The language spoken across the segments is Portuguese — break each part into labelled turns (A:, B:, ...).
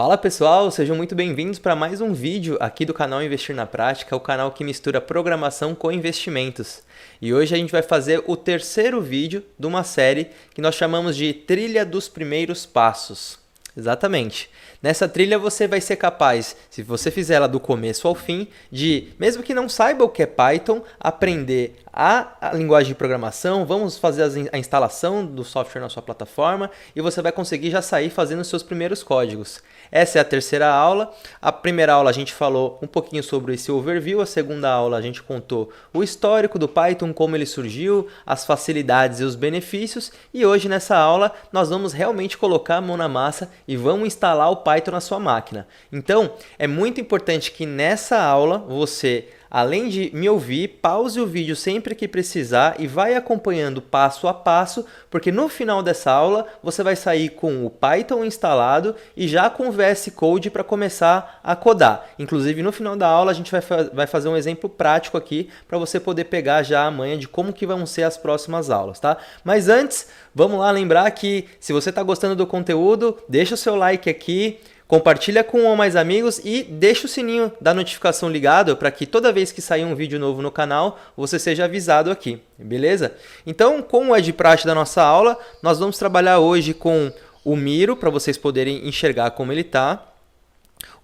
A: Fala pessoal, sejam muito bem-vindos para mais um vídeo aqui do canal Investir na Prática, o canal que mistura programação com investimentos. E hoje a gente vai fazer o terceiro vídeo de uma série que nós chamamos de Trilha dos Primeiros Passos. Exatamente. Nessa trilha você vai ser capaz, se você fizer ela do começo ao fim, de, mesmo que não saiba o que é Python, aprender a linguagem de programação, vamos fazer a instalação do software na sua plataforma e você vai conseguir já sair fazendo os seus primeiros códigos. Essa é a terceira aula. A primeira aula a gente falou um pouquinho sobre esse overview, a segunda aula a gente contou o histórico do Python, como ele surgiu, as facilidades e os benefícios, e hoje nessa aula nós vamos realmente colocar a mão na massa e vamos instalar o Python na sua máquina. Então, é muito importante que nessa aula você, além de me ouvir, pause o vídeo sempre que precisar e vai acompanhando passo a passo, porque no final dessa aula você vai sair com o Python instalado e já com o VS Code para começar a codar. Inclusive no final da aula a gente vai fazer um exemplo prático aqui para você poder pegar já a manha de como que vão ser as próximas aulas, tá? Mas antes, vamos lá lembrar que se você está gostando do conteúdo, deixa o seu like aqui, compartilha com um ou mais amigos e deixa o sininho da notificação ligado para que toda vez que sair um vídeo novo no canal, você seja avisado aqui, beleza? Então, como é de praxe da nossa aula, nós vamos trabalhar hoje com o Miro, para vocês poderem enxergar como ele está.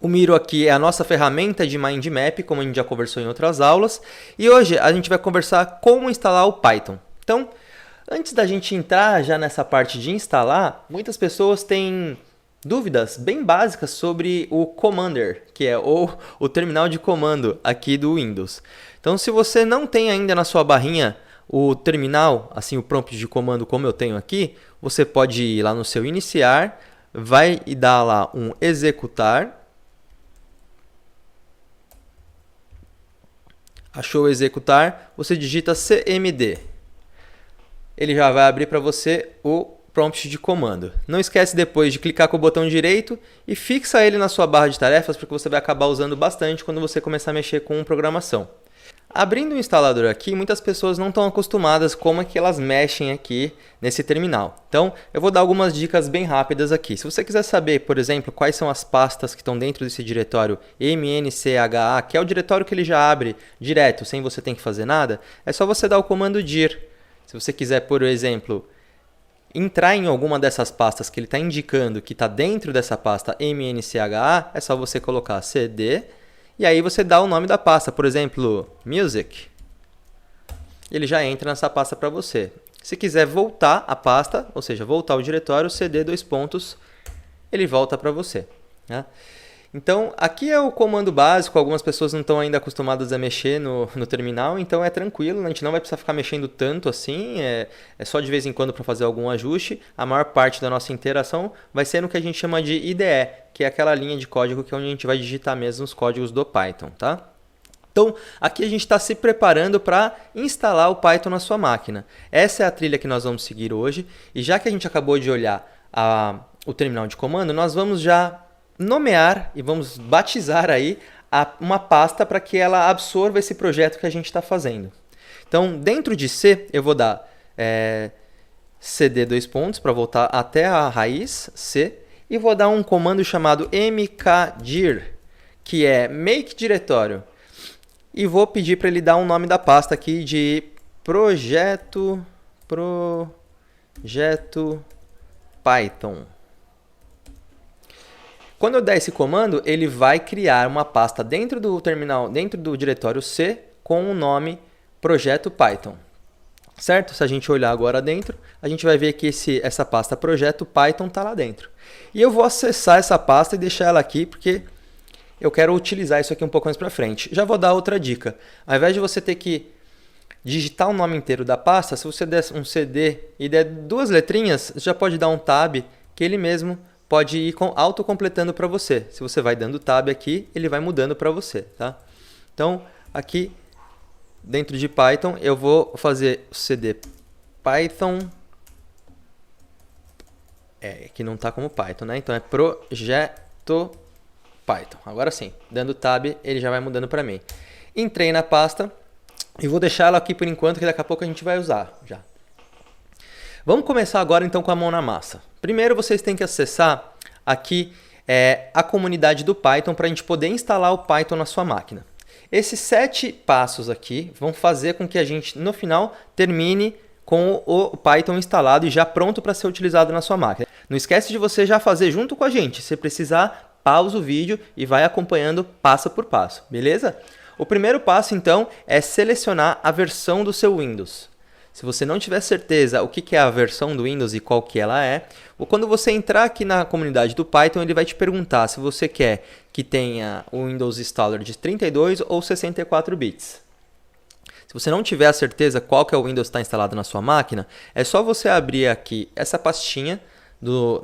A: O Miro aqui é a nossa ferramenta de mind map, como a gente já conversou em outras aulas. E hoje a gente vai conversar como instalar o Python. Então, antes da gente entrar já nessa parte de instalar, muitas pessoas têm dúvidas bem básicas sobre o Commander, que é o terminal de comando aqui do Windows. Então, se você não tem ainda na sua barrinha o terminal, assim o prompt de comando como eu tenho aqui, você pode ir lá no seu iniciar, vai e dar lá um executar. Achou o executar, você digita cmd. Ele já vai abrir para você o prompt de comando. Não esquece depois de clicar com o botão direito e fixa ele na sua barra de tarefas, porque você vai acabar usando bastante quando você começar a mexer com programação. Abrindo o instalador aqui, muitas pessoas não estão acostumadas como é que elas mexem aqui nesse terminal. Então, eu vou dar algumas dicas bem rápidas aqui. Se você quiser saber, por exemplo, quais são as pastas que estão dentro desse diretório mncha, que é o diretório que ele já abre direto, sem você ter que fazer nada, é só você dar o comando dir. Se você quiser, por exemplo, entrar em alguma dessas pastas que ele está indicando que está dentro dessa pasta mncha, é só você colocar cd e aí você dá o nome da pasta, por exemplo, music. Ele já entra nessa pasta para você. Se quiser voltar a pasta, ou seja, voltar ao diretório, cd : ele volta para você, né? Então, aqui é o comando básico, algumas pessoas não estão ainda acostumadas a mexer no terminal, então é tranquilo, a gente não vai precisar ficar mexendo tanto assim, é só de vez em quando para fazer algum ajuste. A maior parte da nossa interação vai ser no que a gente chama de IDE, que é aquela linha de código que é onde a gente vai digitar mesmo os códigos do Python, tá? Então, aqui a gente está se preparando para instalar o Python na sua máquina. Essa é a trilha que nós vamos seguir hoje, e já que a gente acabou de olhar o terminal de comando, nós vamos já nomear e vamos batizar aí uma pasta para que ela absorva esse projeto que a gente está fazendo. Então, dentro de C, eu vou dar cd : para voltar até a raiz C, e vou dar um comando chamado mkdir, que é make diretório, e vou pedir para ele dar um nome da pasta aqui de projeto Python. Quando eu der esse comando, ele vai criar uma pasta dentro do terminal, dentro do diretório C, com o nome projeto Python. Certo? Se a gente olhar agora dentro, a gente vai ver que essa pasta projeto Python está lá dentro. E eu vou acessar essa pasta e deixar ela aqui, porque eu quero utilizar isso aqui um pouco mais para frente. Já vou dar outra dica. Ao invés de você ter que digitar o nome inteiro da pasta, se você der um cd e der duas letrinhas, já pode dar um tab, que ele mesmo pode ir autocompletando para você. Se você vai dando tab aqui, ele vai mudando para você, tá? Então, aqui dentro de Python, eu vou fazer o cd Python, que não está como Python, né? Então é projeto Python. Agora sim, dando tab, ele já vai mudando para mim. Entrei na pasta e vou deixar ela aqui por enquanto, que daqui a pouco a gente vai usar já. Vamos começar agora então com a mão na massa. Primeiro vocês têm que acessar aqui é a comunidade do Python para a gente poder instalar o Python na sua máquina. Esses 7 passos aqui vão fazer com que a gente, no final, termine com o Python instalado e já pronto para ser utilizado na sua máquina. Não esquece de você já fazer junto com a gente. Se precisar, pausa o vídeo e vai acompanhando passo por passo, beleza? O primeiro passo, então, é selecionar a versão do seu Windows. Se você não tiver certeza o que é a versão do Windows e qual que ela é, quando você entrar aqui na comunidade do Python, ele vai te perguntar se você quer que tenha o Windows Installer de 32 ou 64 bits. Se você não tiver a certeza qual que é o Windows que está instalado na sua máquina, é só você abrir aqui essa pastinha do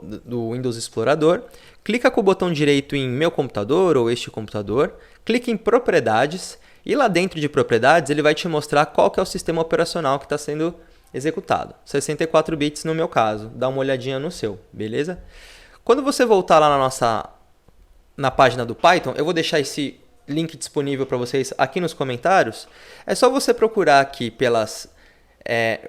A: Windows Explorador, clica com o botão direito em Meu computador ou Este computador, clica em Propriedades e lá dentro de Propriedades ele vai te mostrar qual que é o sistema operacional que está sendo executado. 64 bits no meu caso, dá uma olhadinha no seu, beleza? Quando você voltar lá na página do Python, eu vou deixar esse link disponível para vocês aqui nos comentários. É só você procurar aqui pelas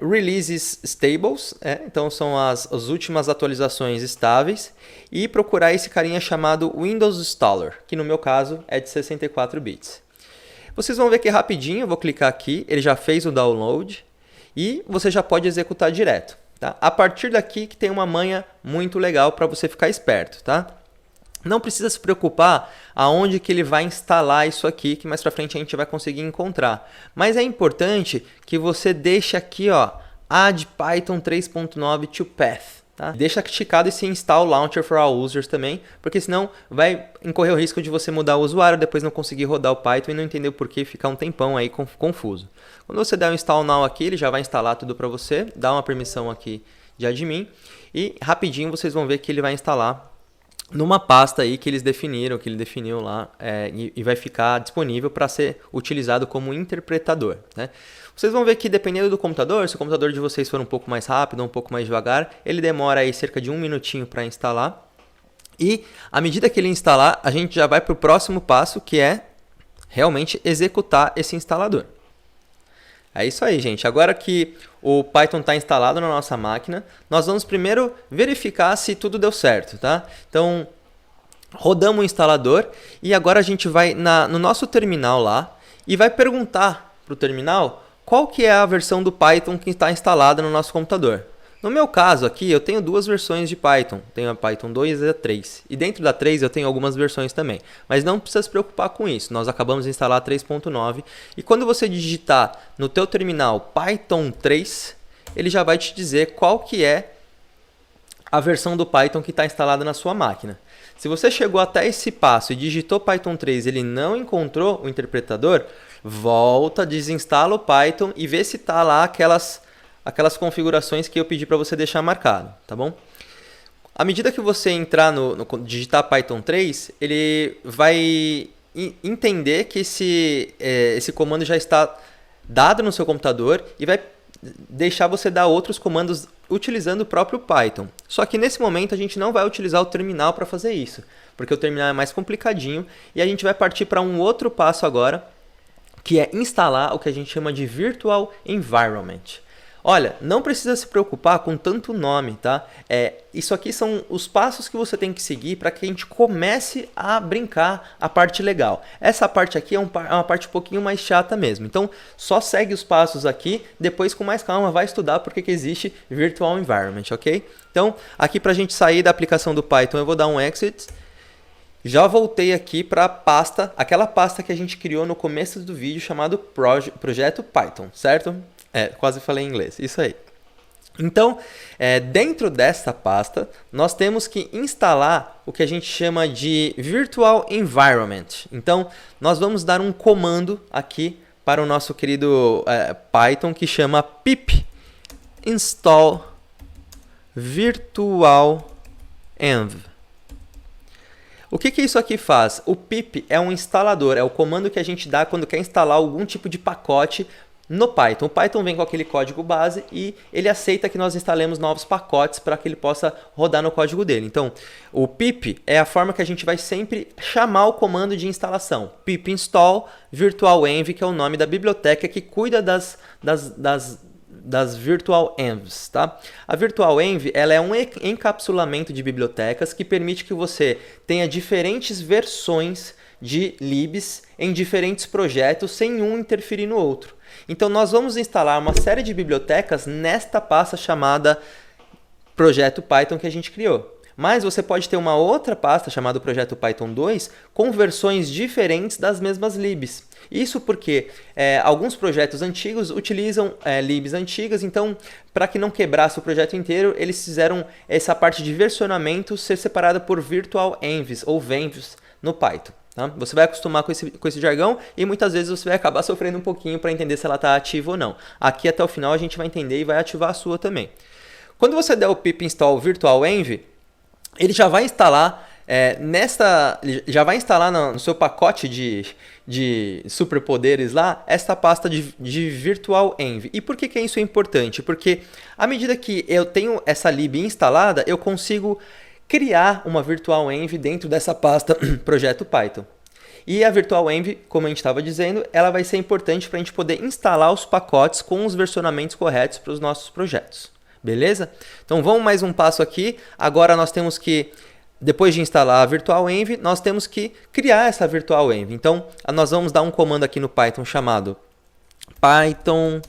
A: Releases Stables, então são as últimas atualizações estáveis, e procurar esse carinha chamado Windows Installer, que no meu caso é de 64 bits. Vocês vão ver que rapidinho, eu vou clicar aqui, ele já fez o download e você já pode executar direto. Tá? A partir daqui que tem uma manha muito legal para você ficar esperto. Tá? Não precisa se preocupar aonde que ele vai instalar isso aqui, que mais para frente a gente vai conseguir encontrar. Mas é importante que você deixe aqui, ó, Add Python 3.9 to Path. Tá? Deixa esticado esse Install Launcher for All Users também, porque senão vai incorrer o risco de você mudar o usuário, depois não conseguir rodar o Python e não entender o porquê, ficar um tempão aí confuso. Quando você der o Install Now aqui, ele já vai instalar tudo para você, dá uma permissão aqui de admin e rapidinho vocês vão ver que ele vai instalar numa pasta aí que eles definiram, que ele definiu lá, e vai ficar disponível para ser utilizado como interpretador. Né? Vocês vão ver que dependendo do computador, se o computador de vocês for um pouco mais rápido ou um pouco mais devagar, ele demora aí cerca de 1 minutinho para instalar. E à medida que ele instalar, a gente já vai para o próximo passo, que é realmente executar esse instalador. É isso aí, gente. Agora que o Python está instalado na nossa máquina, nós vamos primeiro verificar se tudo deu certo. Tá? Então, rodamos o instalador e agora a gente vai no nosso terminal lá e vai perguntar para o terminal qual que é a versão do Python que está instalada no nosso computador. No meu caso aqui, eu tenho 2 versões de Python. Tenho a Python 2 e a 3. E dentro da 3 eu tenho algumas versões também. Mas não precisa se preocupar com isso. Nós acabamos de instalar a 3.9. E quando você digitar no teu terminal Python 3, ele já vai te dizer qual que é a versão do Python que está instalada na sua máquina. Se você chegou até esse passo e digitou Python 3 e ele não encontrou o interpretador, volta, desinstala o Python e vê se está lá aquelas configurações que eu pedi para você deixar marcado, tá bom? À medida que você entrar digitar Python 3, ele vai entender que esse comando já está dado no seu computador e vai deixar você dar outros comandos utilizando o próprio Python. Só que nesse momento a gente não vai utilizar o terminal para fazer isso, porque o terminal é mais complicadinho e a gente vai partir para um outro passo agora, que é instalar o que a gente chama de Virtual Environment. Olha, não precisa se preocupar com tanto nome, tá? Isso aqui são os passos que você tem que seguir para que a gente comece a brincar a parte legal. Essa parte aqui é uma parte um pouquinho mais chata mesmo. Então, só segue os passos aqui, depois com mais calma vai estudar porque que existe Virtual Environment, ok? Então, aqui para a gente sair da aplicação do Python, eu vou dar um Exit. Já voltei aqui para a pasta, aquela pasta que a gente criou no começo do vídeo chamado Projeto Python, certo? Quase falei em inglês, isso aí. Então, dentro desta pasta, nós temos que instalar o que a gente chama de Virtual Environment. Então, nós vamos dar um comando aqui para o nosso querido Python que chama pip install virtual env. O que isso aqui faz? O pip é um instalador, é o comando que a gente dá quando quer instalar algum tipo de pacote no Python. O Python vem com aquele código base e ele aceita que nós instalemos novos pacotes para que ele possa rodar no código dele. Então, o pip é a forma que a gente vai sempre chamar o comando de instalação. Pip install virtualenv, que é o nome da biblioteca que cuida das das Virtual Envs, tá? A Virtual Env, ela é um encapsulamento de bibliotecas que permite que você tenha diferentes versões de libs em diferentes projetos sem um interferir no outro. Então nós vamos instalar uma série de bibliotecas nesta pasta chamada Projeto Python que a gente criou. Mas você pode ter uma outra pasta chamada Projeto Python 2 com versões diferentes das mesmas libs. Isso porque alguns projetos antigos utilizam libs antigas, então para que não quebrasse o projeto inteiro, eles fizeram essa parte de versionamento ser separada por Virtual Envs ou Venvs no Python. Tá? Você vai acostumar com esse jargão e muitas vezes você vai acabar sofrendo um pouquinho para entender se ela está ativa ou não. Aqui até o final a gente vai entender e vai ativar a sua também. Quando você der o pip install Virtual Env, ele já vai instalar no seu pacote de superpoderes lá, esta pasta de Virtual Env. E por que isso é importante? Porque à medida que eu tenho essa lib instalada, eu consigo criar uma Virtual Env dentro dessa pasta Projeto Python. E a Virtual Env, como a gente estava dizendo, ela vai ser importante para a gente poder instalar os pacotes com os versionamentos corretos para os nossos projetos. Beleza? Então vamos mais um passo aqui. Agora nós temos que, depois de instalar a Virtual Env, nós temos que criar essa Virtual Env. Então nós vamos dar um comando aqui no Python chamado python-m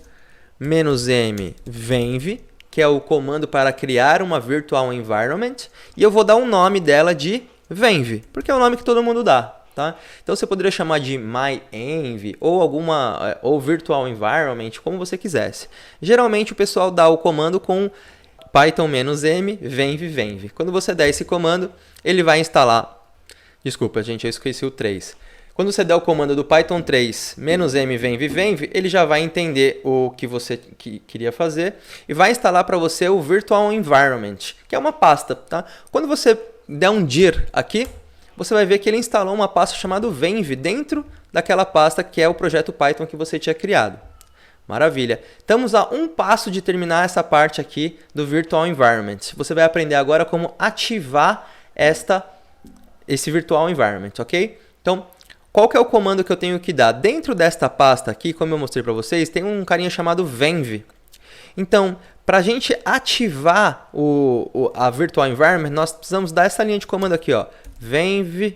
A: venv, que é o comando para criar uma Virtual Environment. E eu vou dar um nome dela de venv, porque é o nome que todo mundo dá. Tá? Então você poderia chamar de myenv ou virtual environment, como você quisesse. Geralmente o pessoal dá o comando com python-m venv. Quando você der esse comando, ele vai instalar. Desculpa, gente, eu esqueci o 3. Quando você der o comando do python 3 "-m venv", ele já vai entender o que você queria fazer e vai instalar para você o virtual environment, que é uma pasta. Tá? Quando você der um dir aqui, você vai ver que ele instalou uma pasta chamada venv dentro daquela pasta que é o projeto Python que você tinha criado. Maravilha! Estamos a um passo de terminar essa parte aqui do Virtual Environment. Você vai aprender agora como ativar esse Virtual Environment, ok? Então, qual que é o comando que eu tenho que dar? Dentro desta pasta aqui, como eu mostrei para vocês, tem um carinha chamado venv. Então, para a gente ativar a Virtual Environment, nós precisamos dar essa linha de comando aqui, ó. Venv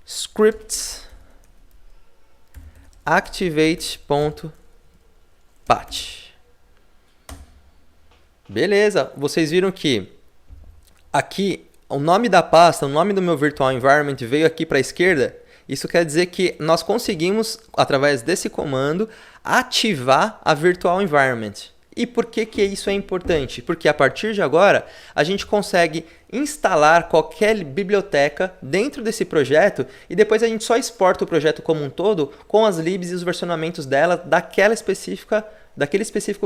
A: scripts activate.pat. Beleza, vocês viram que aqui o nome da pasta, o nome do meu Virtual Environment veio aqui para a esquerda. Isso quer dizer que nós conseguimos, através desse comando, ativar a Virtual Environment. E por que isso é importante? Porque a partir de agora, a gente consegue instalar qualquer biblioteca dentro desse projeto e depois a gente só exporta o projeto como um todo com as libs e os versionamentos dela daquele específico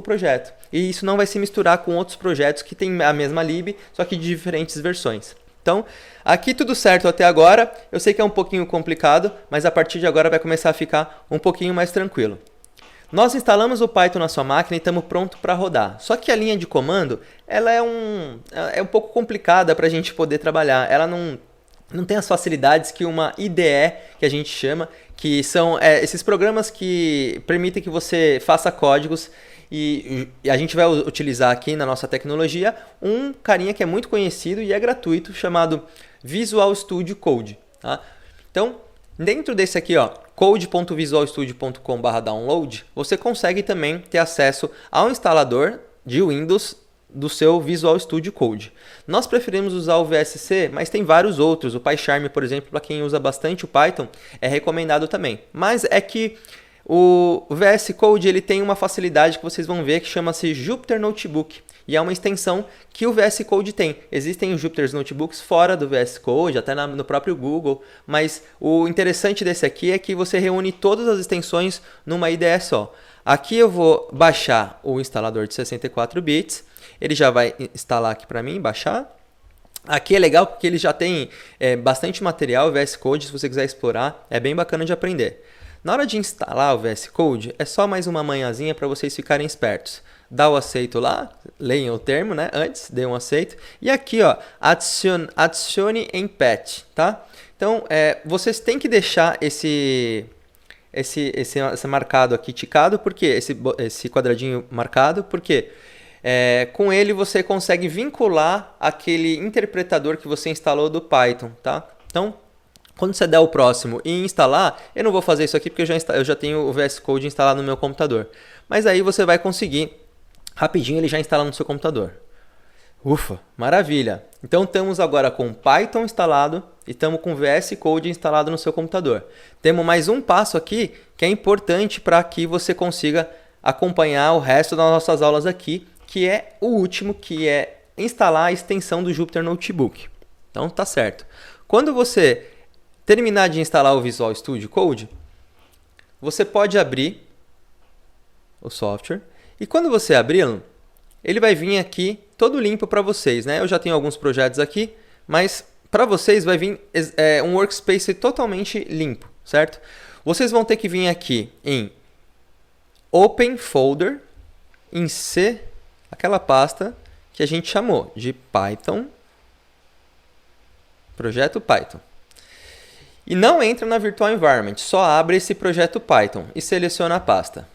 A: projeto. E isso não vai se misturar com outros projetos que têm a mesma lib, só que de diferentes versões. Então, aqui tudo certo até agora. Eu sei que é um pouquinho complicado, mas a partir de agora vai começar a ficar um pouquinho mais tranquilo. Nós instalamos o Python na sua máquina e estamos prontos para rodar. Só que a linha de comando ela é um pouco complicada para a gente poder trabalhar. Ela não tem as facilidades que uma IDE, que a gente chama, que são esses programas que permitem que você faça códigos. E a gente vai utilizar aqui na nossa tecnologia um carinha que é muito conhecido e é gratuito, chamado Visual Studio Code. Tá? Então, dentro desse aqui, ó, code.visualstudio.com/download, você consegue também ter acesso ao instalador de Windows do seu Visual Studio Code. Nós preferimos usar o VSC, mas tem vários outros. O PyCharm, por exemplo, para quem usa bastante o Python, é recomendado também. Mas é que o VS Code ele tem uma facilidade que vocês vão ver que chama-se Jupyter Notebook. E é uma extensão que o VS Code tem. Existem os Jupyter Notebooks fora do VS Code, até no próprio Google. Mas o interessante desse aqui é que você reúne todas as extensões numa IDE só. Aqui eu vou baixar o instalador de 64 bits. Ele já vai instalar aqui para mim, baixar. Aqui é legal porque ele já tem bastante material, o VS Code, se você quiser explorar. É bem bacana de aprender. Na hora de instalar o VS Code, é só mais uma manhãzinha para vocês ficarem espertos. Dá o aceito lá, leiam o termo, né? Antes, dê um aceito. E aqui, ó, adicione em patch, tá? Então, vocês têm que deixar esse esse marcado aqui ticado, por quê? Esse quadradinho marcado, porque com ele você consegue vincular aquele interpretador que você instalou do Python, tá? Então, quando você der o próximo e instalar, eu não vou fazer isso aqui porque eu já tenho o VS Code instalado no meu computador. Mas aí você vai conseguir, rapidinho, ele já instala no seu computador. Ufa, maravilha! Então estamos agora com Python instalado e estamos com VS Code instalado no seu computador. Temos mais um passo aqui que é importante para que você consiga acompanhar o resto das nossas aulas aqui, que é o último, que é instalar a extensão do Jupyter Notebook. Então tá certo. Quando você terminar de instalar o Visual Studio Code, você pode abrir o software e quando você abri-lo, ele vai vir aqui todo limpo para vocês, né? Eu já tenho alguns projetos aqui, mas para vocês vai vir um workspace totalmente limpo, certo? Vocês vão ter que vir aqui em Open Folder, em C, aquela pasta que a gente chamou de Python, projeto Python. E não entra na Virtual Environment, só abre esse projeto Python e seleciona a pasta.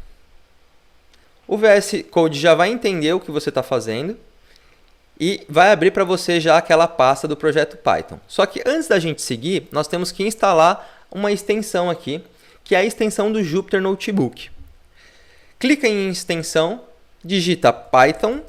A: O VS Code já vai entender o que você está fazendo e vai abrir para você já aquela pasta do projeto Python. Só que antes da gente seguir, nós temos que instalar uma extensão aqui, que é a extensão do Jupyter Notebook. Clica em extensão, digita Python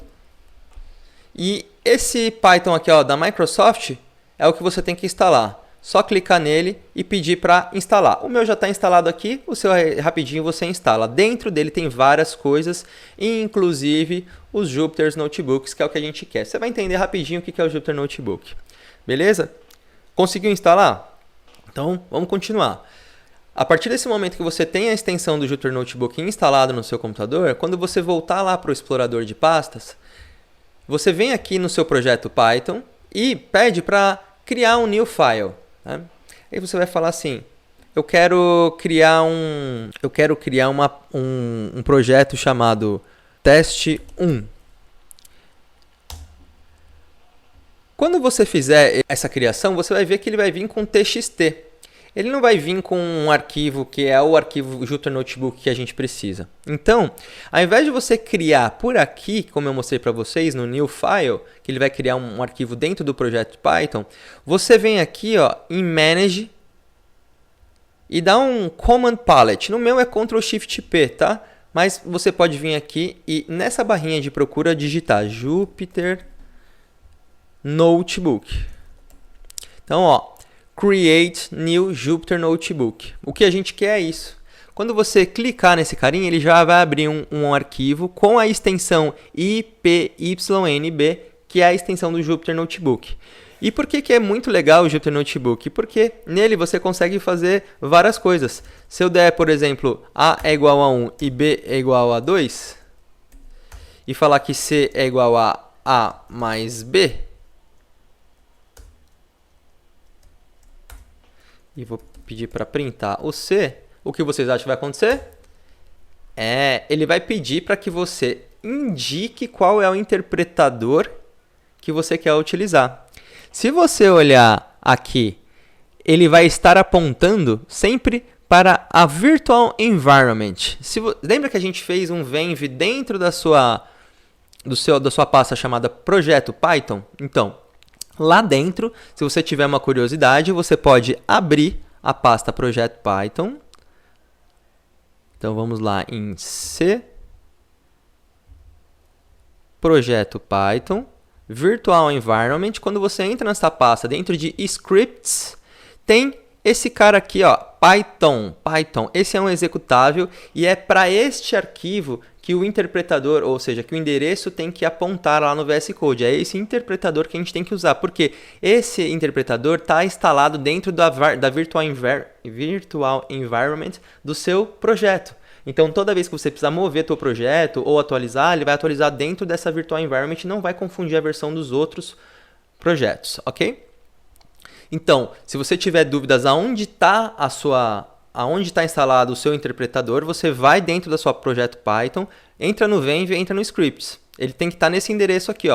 A: e esse Python aqui da Microsoft é o que você tem que instalar. Só clicar nele e pedir para instalar. O meu já está instalado aqui, o seu rapidinho você instala. Dentro dele tem várias coisas, inclusive os Jupyter Notebooks, que é o que a gente quer. Você vai entender rapidinho o que é o Jupyter Notebook. Beleza? Conseguiu instalar? Então, vamos continuar. A partir desse momento que você tem a extensão do Jupyter Notebook instalado no seu computador, quando você voltar lá para o explorador de pastas, você vem aqui no seu projeto Python e pede para criar um new file. Né? Aí você vai falar assim, eu quero criar um projeto chamado teste1. Quando você fizer essa criação, você vai ver que ele vai vir com txt. Ele não vai vir com um arquivo que é o arquivo Jupyter Notebook que a gente precisa. Então, ao invés de você criar por aqui, como eu mostrei para vocês no new file, que ele vai criar um arquivo dentro do projeto Python, você vem aqui em Manage e dá um Command Palette. No meu é Ctrl Shift P, tá? Mas você pode vir aqui e nessa barrinha de procura digitar Jupyter Notebook. Então, Create New Jupyter Notebook. O que a gente quer é isso. Quando você clicar nesse carinha, ele já vai abrir um arquivo com a extensão IPYNB, que é a extensão do Jupyter Notebook. E por que é muito legal o Jupyter Notebook? Porque nele você consegue fazer várias coisas. Se eu der, por exemplo, A é igual a 1 e B é igual a 2, e falar que C é igual a A mais B, e vou pedir para printar o C, o que vocês acham que vai acontecer? Ele vai pedir para que você indique qual é o interpretador que você quer utilizar. Se você olhar aqui, ele vai estar apontando sempre para a Virtual Environment. Lembra que a gente fez um venv dentro da sua pasta chamada Projeto Python? Então, lá dentro, se você tiver uma curiosidade, você pode abrir a pasta Projeto Python. Então, vamos lá em C, Projeto Python, Virtual Environment. Quando você entra nessa pasta, dentro de Scripts, tem esse cara aqui, Python. Esse é um executável e é para este arquivo que o interpretador, ou seja, que o endereço tem que apontar lá no VS Code. É esse interpretador que a gente tem que usar, porque esse interpretador está instalado dentro da Virtual Environment do seu projeto. Então, toda vez que você precisar mover seu projeto ou atualizar, ele vai atualizar dentro dessa Virtual Environment e não vai confundir a versão dos outros projetos, ok? Então, se você tiver dúvidas aonde está instalado o seu interpretador, você vai dentro da sua projeto Python, entra no venv, entra no scripts. Ele tem que estar nesse endereço aqui,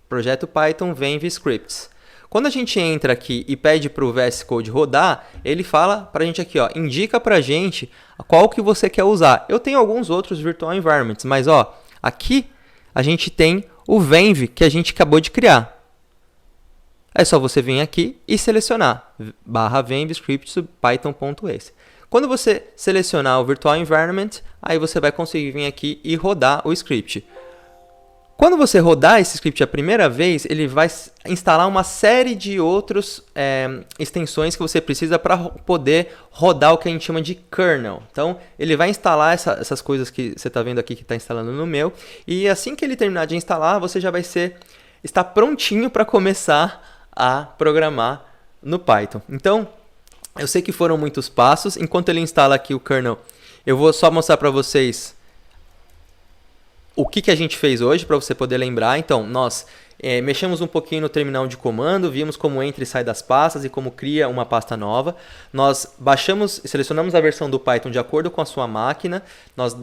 A: projeto Python venv scripts. Quando a gente entra aqui e pede para o VS Code rodar, ele fala para a gente aqui, ó, indica para a gente qual que você quer usar. Eu tenho alguns outros virtual environments, mas ó, aqui a gente tem o Venv que a gente acabou de criar. É só você vir aqui e selecionar /venv script python.exe. Quando você selecionar o virtual environment, aí você vai conseguir vir aqui e rodar o script. Quando você rodar esse script a primeira vez, ele vai instalar uma série de outras extensões que você precisa para poder rodar o que a gente chama de kernel. Então, ele vai instalar essas coisas que você está vendo aqui que está instalando no meu. E assim que ele terminar de instalar, você já vai estar prontinho para começar a programar no Python. Então, eu sei que foram muitos passos. Enquanto ele instala aqui o kernel, eu vou só mostrar para vocês o que a gente fez hoje, para você poder lembrar. Então, nós mexemos um pouquinho no terminal de comando, vimos como entra e sai das pastas e como cria uma pasta nova. Nós selecionamos a versão do Python de acordo com a sua máquina. Nós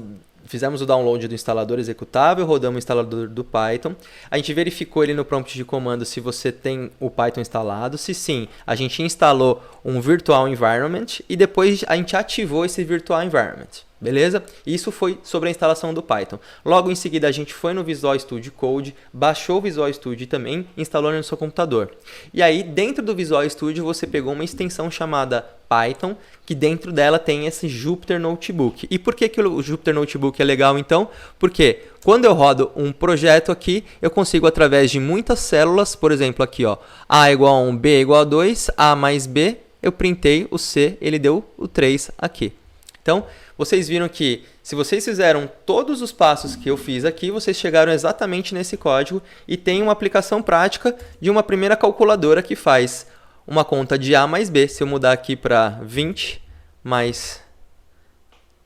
A: fizemos o download do instalador executável, rodamos o instalador do Python. A gente verificou ele no prompt de comando se você tem o Python instalado. Se sim, a gente instalou um virtual environment e depois a gente ativou esse virtual environment. Beleza? Isso foi sobre a instalação do Python. Logo em seguida a gente foi no Visual Studio Code, baixou o Visual Studio e também instalou no seu computador. E aí dentro do Visual Studio você pegou uma extensão chamada Python, que dentro dela tem esse Jupyter Notebook. E por que o Jupyter Notebook é legal então? Porque quando eu rodo um projeto aqui, eu consigo através de muitas células, por exemplo aqui ó, A igual a 1, B igual a 2, A mais B, eu printei o C, ele deu o 3 aqui. Então, vocês viram que se vocês fizeram todos os passos que eu fiz aqui, vocês chegaram exatamente nesse código e tem uma aplicação prática de uma primeira calculadora que faz uma conta de A mais B. Se eu mudar aqui para 20 mais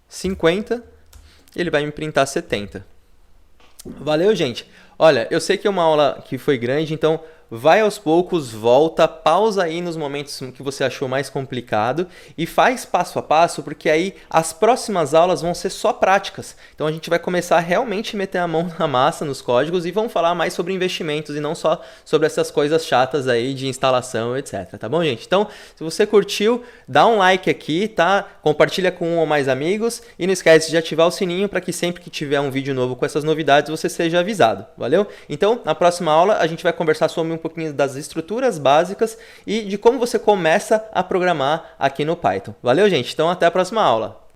A: 50, ele vai me printar 70. Valeu, gente? Olha, eu sei que é uma aula que foi grande, então vai aos poucos, volta, pausa aí nos momentos que você achou mais complicado e faz passo a passo, porque aí as próximas aulas vão ser só práticas. Então a gente vai começar a realmente meter a mão na massa nos códigos e vamos falar mais sobre investimentos e não só sobre essas coisas chatas aí de instalação, etc. Tá bom, gente? Então, se você curtiu, dá um like aqui, tá? Compartilha com um ou mais amigos e não esquece de ativar o sininho para que sempre que tiver um vídeo novo com essas novidades você seja avisado. Valeu? Então, na próxima aula a gente vai conversar sobre um pouquinho das estruturas básicas e de como você começa a programar aqui no Python. Valeu, gente? Então, até a próxima aula.